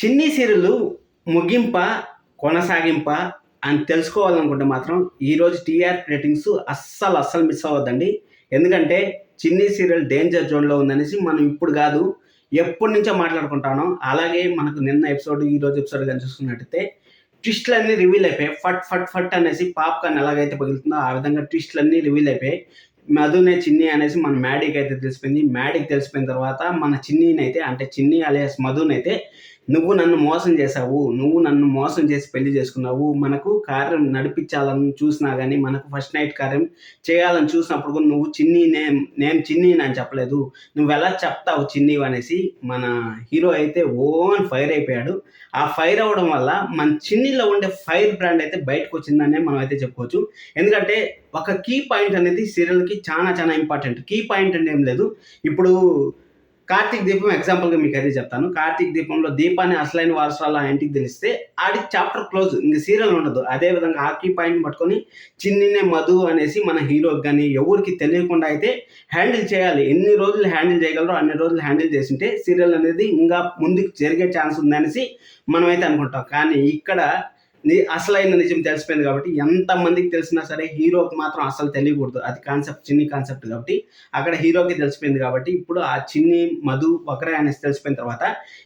చిన్ని సీరియల్ ముగింప, కొనసాగింప అని తెలుసుకోవాలనుకుంటే మాత్రం ఈరోజు టీఆర్పీ రేటింగ్స్ అస్సలు మిస్ అవ్వద్దండి. ఎందుకంటే చిన్ని సీరియల్ డేంజర్ జోన్‌లో ఉందనేసి మనం ఇప్పుడు కాదు ఎప్పటి నుంచో మాట్లాడుకుంటాను. అలాగే మనకు నిన్న ఎపిసోడ్, ఈరోజు ఎపిసోడ్ గాని చూసుకున్నట్టయితే ట్విస్ట్‌లన్నీ రివీల్ అయిపోయాయి. ఫట్ ఫట్ ఫట్ అనేసి పాప్‌కార్న్ ఎలాగైతే పగులుతుందో ఆ విధంగా ట్విస్ట్‌లన్నీ రివీల్ అయిపోయాయి. మధునే చిన్ని అనేసి మన మ్యాడీకి అయితే తెలిసిపోయింది. మ్యాడీకి తెలిసిపోయిన తర్వాత మన చిన్నీనైతే, అంటే చిన్ని అలియాస్ మధునైతే, నువ్వు నన్ను మోసం చేశావు, నువ్వు నన్ను మోసం చేసి పెళ్లి చేసుకున్నావు, మనకు కార్యం నడిపించాలని చూసినా కానీ, మనకు ఫస్ట్ నైట్ కార్యం చేయాలని చూసినప్పుడు కూడా నువ్వు చిన్ని నేను చిన్నీని అని చెప్పలేదు, నువ్వు ఎలా చెప్తావు చిన్ని అనేసి మన హీరో అయితే ఓన్ ఫైర్ అయిపోయాడు. ఆ ఫైర్ అవ్వడం వల్ల మన చిన్నిలో ఉండే ఫైర్ బ్రాండ్ అయితే బయటకు వచ్చిందనే మనం అయితే చెప్పుకోవచ్చు. ఎందుకంటే ఒక కీ పాయింట్ అనేది సీరియల్కి చాలా ఇంపార్టెంట్. కీ పాయింట్ అంటే ఏం లేదు, ఇప్పుడు కార్తీక్ దీపం ఎగ్జాంపుల్గా మీకు అదే చెప్తాను. కార్తీక్ దీపంలో దీపాన్ని అసలైన వారసురాలు ఆ ఇంటికి తెలిస్తే ఆడి చాప్టర్ క్లోజ్, ఇంక సీరియల్ ఉండదు. అదేవిధంగా ఆ కీ పాయింట్ పట్టుకొని చిన్నినే మధు అనేసి మన హీరోకి కానీ ఎవరికి తెలియకుండా అయితే హ్యాండిల్ చేయాలి. ఎన్ని రోజులు హ్యాండిల్ చేయగలరో అన్ని రోజులు హ్యాండిల్ చేసింటే సీరియల్ అనేది ఇంకా ముందుకు జరిగే ఛాన్స్ ఉందనేసి మనమైతే అనుకుంటాం. కానీ ఇక్కడ అసలైన నిజం తెలిసిపోయింది కాబట్టి ఎంతమందికి తెలిసినా సరే హీరోకి మాత్రం అసలు తెలియకూడదు. అది కాన్సెప్ట్, చిన్ని కాన్సెప్ట్ కాబట్టి అక్కడ హీరోకి తెలిసిపోయింది కాబట్టి ఇప్పుడు ఆ చిన్ని మధు ఒకరే అనేసి తెలిసిపోయిన తర్వాత,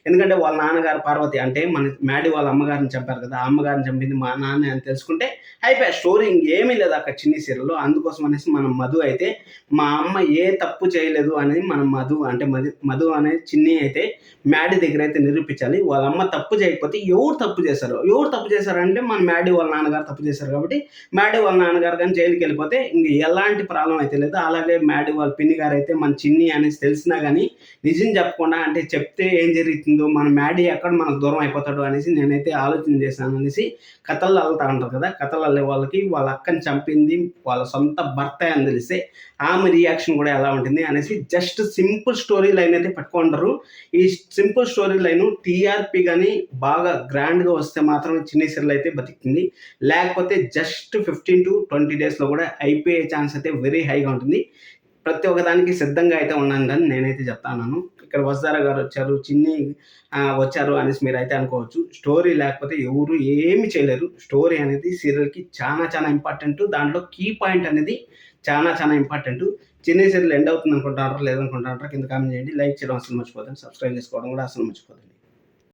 ఎందుకంటే వాళ్ళ నాన్నగారు పార్వతి అంటే మన మ్యాడీ వాళ్ళ అమ్మగారిని చంపారు కదా, ఆ అమ్మగారిని చంపింది మా నాన్న అని తెలుసుకుంటే అయిపోయా స్టోరీ. ఇంకేమీ లేదు అక్కడ చిన్ని సీరియల్లో. అందుకోసం అనేసి మనం మధు అయితే మా అమ్మ ఏ తప్పు చేయలేదు అనేది మనం మధు అంటే మధు అనే చిన్ని అయితే మ్యాడీ దగ్గర అయితే నిరూపించాలి. వాళ్ళ అమ్మ తప్పు చేయకపోతే ఎవరు తప్పు చేశారు అంటే మన మ్యాడీ వాళ్ళ నాన్నగారు తప్పు చేశారు కాబట్టి మ్యాడీ వాళ్ళ నాన్నగారు కానీ జైలుకి వెళ్ళిపోతే ఇంక ఎలాంటి ప్రాబ్లం అయితే లేదు. అలాగే మ్యాడీ వాళ్ళ పిన్ని గారు అయితే మన చిన్ని అనేసి తెలిసినా కానీ నిజం చెప్పకుండా, అంటే చెప్తే ఏం జరుగుతుందో, మన మ్యాడీ ఎక్కడ మనకు దూరం అయిపోతాడు అనేసి నేనైతే ఆలోచన చేశాను అనేసి కథలు అల్లుతా ఉంటారు కదా. కథలు అల్లే వాళ్ళకి వాళ్ళ అక్కని చంపింది వాళ్ళ సొంత భర్త అని తెలిస్తే ఆమె రియాక్షన్ కూడా ఎలా ఉంటుంది అనేసి జస్ట్ సింపుల్ స్టోరీ లైన్ అయితే పట్టుకుంటారు. ఈ సింపుల్ స్టోరీ లైన్ టీఆర్పీ కానీ బాగా గ్రాండ్గా వస్తే మాత్రం చిన్ని సీరియల్ అయితే బతికింది. లేకపోతే జస్ట్ 15 to 20 డేస్లో కూడా అయిపోయే ఛాన్స్ అయితే వెరీ హైగా ఉంటుంది. ప్రతి ఒక్కదానికి సిద్ధంగా అయితే ఉన్నాను అని నేనైతే చెప్తాను. ఇక్కడ వసుధార గారు వచ్చారు, చిన్ని వచ్చారు అనేసి మీరు అయితే అనుకోవచ్చు. స్టోరీ లేకపోతే ఎవరు ఏమి చేయలేరు. స్టోరీ అనేది సీరియల్కి చాలా ఇంపార్టెంట్. దాంట్లో కీ పాయింట్ అనేది చాలా ఇంపార్టెంట్. చిన్ని సీరియల్ ఎండ్ అవుతుంది అనుకుంటారా లేదనుకుంటారా కింద కామెంట్ చేయండి. లైక్ చేయడం అసలు మర్చిపోదండి, సబ్స్క్రైబ్ చేసుకోవడం కూడా అసలు మర్చిపోదండి.